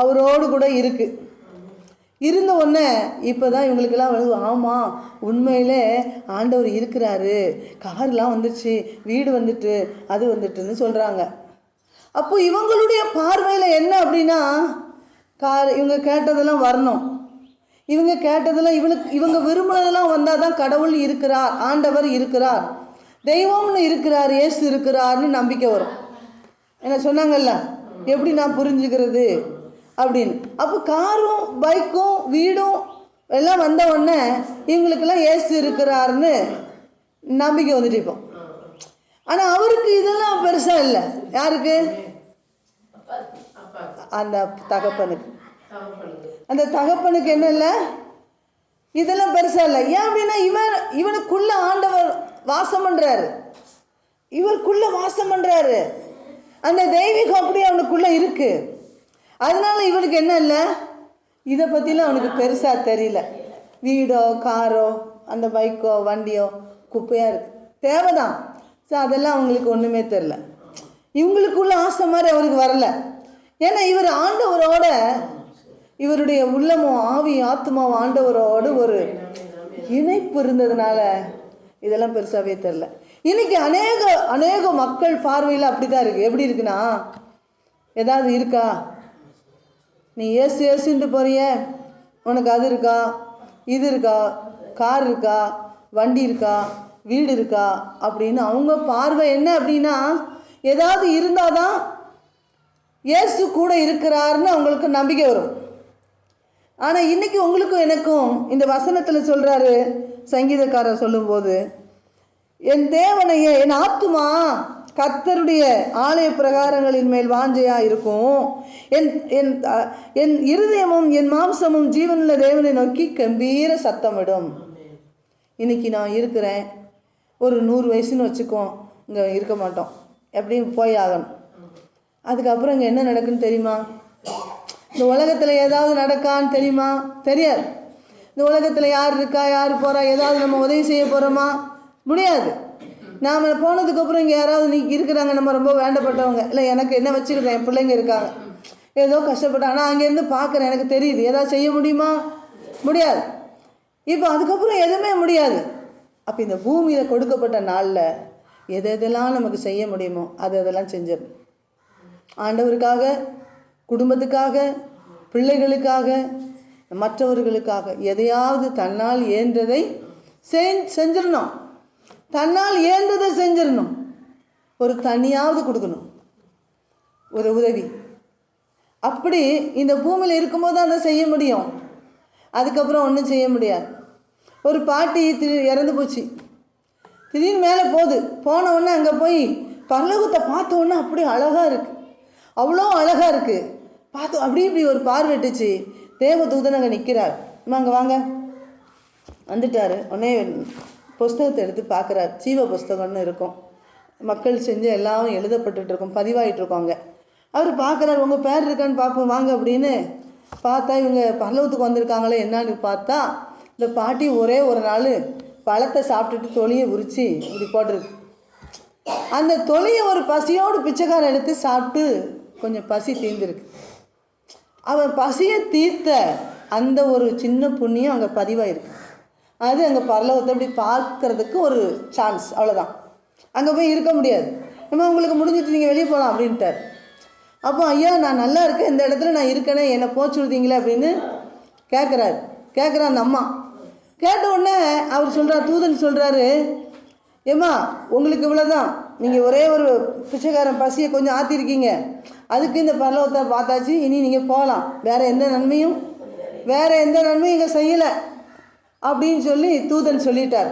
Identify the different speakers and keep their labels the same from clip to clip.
Speaker 1: அவரோடு கூட இருக்குது. இருந்த உடனே இப்போ தான் இவங்களுக்கெல்லாம் வந்து ஆமாம் உண்மையிலே ஆண்டவர் இருக்கிறாரு, கார்லாம் வந்துடுச்சு, வீடு வந்துட்டு, அது வந்துட்டுன்னு சொல்கிறாங்க. அப்போ இவங்களுடைய பார்வையில் என்ன அப்படின்னா, இவங்க கேட்டதெல்லாம் வரணும், இவங்க கேட்டதெல்லாம் இவங்க விரும்பினதெல்லாம் வந்தால் தான் கடவுள் இருக்கிறார், ஆண்டவர் இருக்கிறார், தெய்வம்னு இருக்கிறார், இயேசு இருக்கிறார்னு நம்பிக்கை வரும். என்ன சொன்னாங்கல்ல, எப்படி நான் புரிஞ்சுக்கிறது அப்படின்னு. அப்போ காரும் பைக்கும் வீடும் எல்லாம் வந்த உடனே இவங்களுக்கெல்லாம் இயேசு இருக்கிறாருன்னு நம்பிக்கை வந்துட்டு இப்போ. ஆனால் அவருக்கு இதெல்லாம் பெருசாக இல்லை. யாருக்கு? அந்த தகப்பனுக்கு. அந்த தகப்பனுக்கு என்ன இல்லை, இதெல்லாம் பெருசாக இல்லை. ஏன் அப்படின்னா இவனுக்குள்ள ஆண்டவர் வாசம் பண்ணுறாரு, இவருக்குள்ள வாசம் பண்ணுறாரு, அந்த தெய்வீகம் அப்படியே அவனுக்குள்ளே இருக்குது. அதனால இவனுக்கு என்ன இல்லை, இதை பற்றிலாம் அவனுக்கு பெருசாக தெரியல. வீடோ காரோ அந்த பைக்கோ வண்டியோ குப்பையாக இருக்குது, தேவைதான். ஸோ அதெல்லாம் அவங்களுக்கு ஒன்றுமே தெரில. இவங்களுக்குள்ள ஆசை மாதிரி அவருக்கு வரல. ஏன்னா இவர் ஆண்டவரோட, இவருடைய உள்ளமும் ஆவி ஆத்மாவும் ஆண்டவரோடு ஒரு இணைப்பு இருந்ததுனால இதெல்லாம் பெருசாகவே தெரில. இன்றைக்கி அநேக மக்கள் பார்வையில் அப்படி தான் இருக்குது. எப்படி இருக்குன்னா, ஏதாவது இருக்கா, நீ ஏசுன்ட்டு போறிய, உனக்கு அது இருக்கா, இது இருக்கா, கார் இருக்கா, வண்டி இருக்கா, வீடு இருக்கா அப்படின்னு அவங்க பார்வை என்ன அப்படின்னா, ஏதாவது இருந்தால் தான் இயேசு கூட இருக்கிறாருன்னு அவங்களுக்கு நம்பிக்கை வரும். ஆனால் இன்றைக்கி உங்களுக்கும் எனக்கும் இந்த வசனத்தில் சொல்கிறாரு சங்கீதக்காரர் சொல்லும்போது, என் தேவனையே என் ஆத்துமா கர்த்தருடைய ஆலய பிரகாரங்களின் மேல் வாஞ்சையாக இருக்கும், என் இருதயமும் என் மாம்சமும் ஜீவனுள்ள தேவனை நோக்கி கம்பீர சத்தமிடும். இன்றைக்கி நான் இருக்கிறேன், ஒரு 100 வயசுன்னு வச்சுக்கோம், இங்கே இருக்க மாட்டோம், எப்படியும் போய் ஆகணும். அதுக்கப்புறம் இங்கே என்ன நடக்குன்னு தெரியுமா? இந்த உலகத்தில் ஏதாவது நடக்கான்னு தெரியுமா? தெரியாது. இந்த உலகத்தில் யார் இருக்கா, யார் போகிறா, ஏதாவது நம்ம உதவி செய்ய போகிறோமா? முடியாது. நாம் போனதுக்கப்புறம் இங்கே யாராவது இருக்கிறாங்க, நம்ம ரொம்ப வேண்டப்பட்டவங்க, இல்லை எனக்கு என்ன வச்சுக்கிறேன், என் பிள்ளைங்க இருக்காங்க, ஏதோ கஷ்டப்பட்டாங்க, ஆனால் அங்கேருந்து பார்க்குறேன், எனக்கு தெரியுது, ஏதாவது செய்ய முடியுமா? முடியாது. இப்போ அதுக்கப்புறம் எதுவுமே முடியாது. அப்போ இந்த பூமியில் கொடுக்கப்பட்ட நாளில் எதெல்லாம் நமக்கு செய்ய முடியுமோ அதெல்லாம் செஞ்சிடணும். ஆண்டவருக்காக, குடும்பத்துக்காக, பிள்ளைகளுக்காக, மற்றவர்களுக்காக எதையாவது தன்னால் இயன்றதை செஞ்சிடணும். தன்னால் இயன்றதை செஞ்சிடணும். ஒரு தனியாவது கொடுக்கணும், ஒரு உதவி. அப்படி இந்த பூமியில் இருக்கும்போது அதை செய்ய முடியும், அதுக்கப்புறம் ஒன்றும் செய்ய முடியாது. ஒரு பாட்டி இறந்து போச்சு, திடீர்னு மேலே போன உடனே அங்கே போய் பரலோகத்தை பார்த்த உடனே அப்படி அழகாக இருக்குது, அவ்வளோ அழகாக இருக்குது. பார்த்து இப்படி ஒரு பார்வைட்டுச்சு. தேவதூதன் அங்கே நிற்கிறார். அங்கே வாங்க வந்துட்டார். உடனே புஸ்தகத்தை எடுத்து பார்க்குறார். ஜீவ புஸ்தகம்னு இருக்கும், மக்கள் செஞ்சு எல்லாம் எழுதப்பட்டுட்டு இருக்கும், பதிவாகிட்டு இருக்கோங்க. அவர் பார்க்குறாரு, உங்கள் பேர் இருக்கான்னு பார்ப்போம் வாங்க அப்படின்னு பார்த்தா இவங்க பரலோகத்துக்கு வந்திருக்காங்களே என்னன்னு பார்த்தா, இந்த பாட்டி ஒரே ஒரு நாள் பழத்தை சாப்பிட்டுட்டு தொலியை உரித்து இப்படி போட்டிருக்கு. அந்த தொலியை ஒரு பசியோடு பிச்சைக்காரன் எடுத்து சாப்பிட்டு கொஞ்சம் பசி தீர்ந்துருக்கு. அவன் பசியை தீர்த்த அந்த ஒரு சின்ன புண்ணியம் அங்கே பதிவாயிருக்கு. அது அங்கே பரலோகத்தை அப்படி பார்க்கறதுக்கு ஒரு சான்ஸ், அவ்வளோதான். அங்கே போய் இருக்க முடியாது. நம்ம உங்களுக்கு முடிஞ்சிட்டு நீங்கள் வெளியே போகலாம் அப்படின்ட்டார். அப்போ ஐயா நான் நல்லா இருக்கேன், இந்த இடத்துல நான் இருக்கேனே, என்னை போச்சுடுதீங்களே அப்படின்னு கேட்குறான் அந்த அம்மா. கேட்ட உடனே அவர் சொல்கிறார், தூதன் சொல்கிறாரு, ஏம்மா உங்களுக்கு இவ்வளோதான், நீங்கள் ஒரே ஒரு பிச்சைக்காரன் பசியை கொஞ்சம் ஆற்றிருக்கீங்க, அதுக்கு இந்த பரலோகத்தை பார்த்தாச்சு, இனி நீங்கள் போகலாம், வேறு எந்த நன்மையும் இங்கே செய்யலை அப்படின்னு சொல்லி தூதன் சொல்லிட்டார்.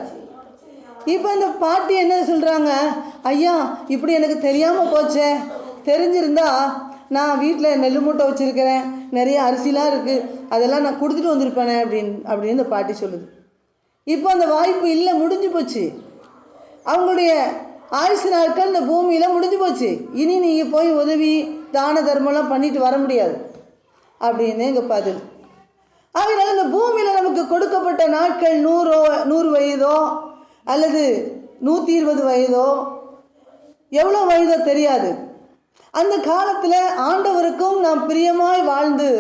Speaker 1: இப்போ இந்த பாட்டி என்ன சொல்கிறாங்க, ஐயா இப்படி எனக்கு தெரியாமல் போச்சே, தெரிஞ்சிருந்தா நான் வீட்டில் நெல் மூட்டை வச்சுருக்கிறேன், நிறைய அரிசிலாம் இருக்குது, அதெல்லாம் நான் கொடுத்துட்டு வந்திருப்பேனே அப்படின்னு இந்த பாட்டி சொல்லுது. இப்போ அந்த வாய்ப்பு இல்லை, முடிஞ்சு போச்சு. அவங்களுடைய ஆயுசு நாட்கள் இந்த பூமியில் முடிஞ்சு போச்சு. இனி நீங்கள் போய் உதவி தான தர்மம்லாம் பண்ணிட்டு வர முடியாது அப்படின்னு எங்கள் பதில். அதனால் இந்த பூமியில் நமக்கு கொடுக்கப்பட்ட நாட்கள் 100 வயதோ அல்லது 120 வயதோ எவ்வளோ வயதோ தெரியாது. அந்த காலத்தில் ஆண்டவருக்கும் நாம் பிரியமாய் வாழ்ந்து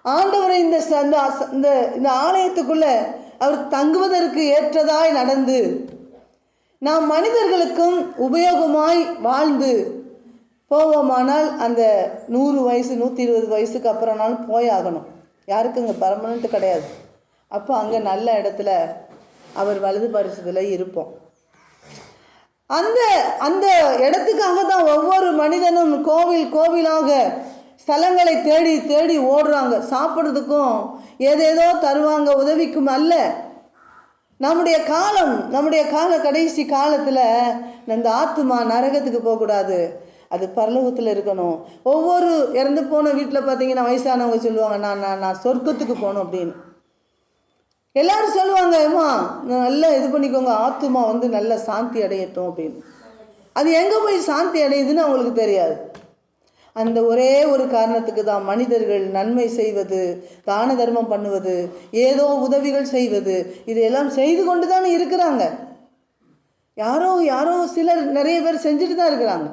Speaker 1: ஆண்டவரை இந்த ஆலயத்துக்குள்ள அவர் தங்குவதற்கு ஏற்றதாய் நடந்து நாம் மனிதர்களுக்கும் உபயோகமாய் வாழ்ந்து போவோமானால் அந்த 100 வயசு 120 வயசுக்கு அப்புறம்னாலும் போயாகணும். யாருக்கும் இங்கே பர்மனெண்ட் கிடையாது. அப்போ அங்கே நல்ல இடத்துல அவர் வலது பரிசுல இருப்போம். அந்த அந்த இடத்துக்காக தான் ஒவ்வொரு மனிதனும் கோவிலாக ஸ்தலங்களை தேடி தேடி ஓடுறாங்க. சாப்பிட்றதுக்கும் ஏதேதோ தருவாங்க, உதவிக்கும் அல்ல. நம்முடைய கடைசி காலத்தில் இந்த ஆத்துமா நரகத்துக்கு போகக்கூடாது, அது பரலோகத்தில் இருக்கணும். ஒவ்வொரு இறந்து போன வீட்டில் பார்த்தீங்கன்னா வயசானவங்க சொல்லுவாங்க, நான் சொர்க்கத்துக்கு போகணும் அப்படின்னு. எல்லாரும் சொல்லுவாங்க, ஏம்மா நல்லா இது பண்ணிக்கோங்க, ஆத்துமா நல்ல சாந்தி அடையட்டும் அப்படின்னு. அது எங்கே போய் சாந்தி அடையுதுன்னு அவங்களுக்கு தெரியாது. அந்த ஒரே ஒரு காரணத்துக்கு தான் மனிதர்கள் நன்மை செய்வது, தான தர்மம் பண்ணுவது, ஏதோ உதவிகள் செய்வது, இதையெல்லாம் செய்து கொண்டு தானே இருக்கிறாங்க. யாரோ சிலர் நிறைய பேர் செஞ்சுட்டு தான் இருக்கிறாங்க.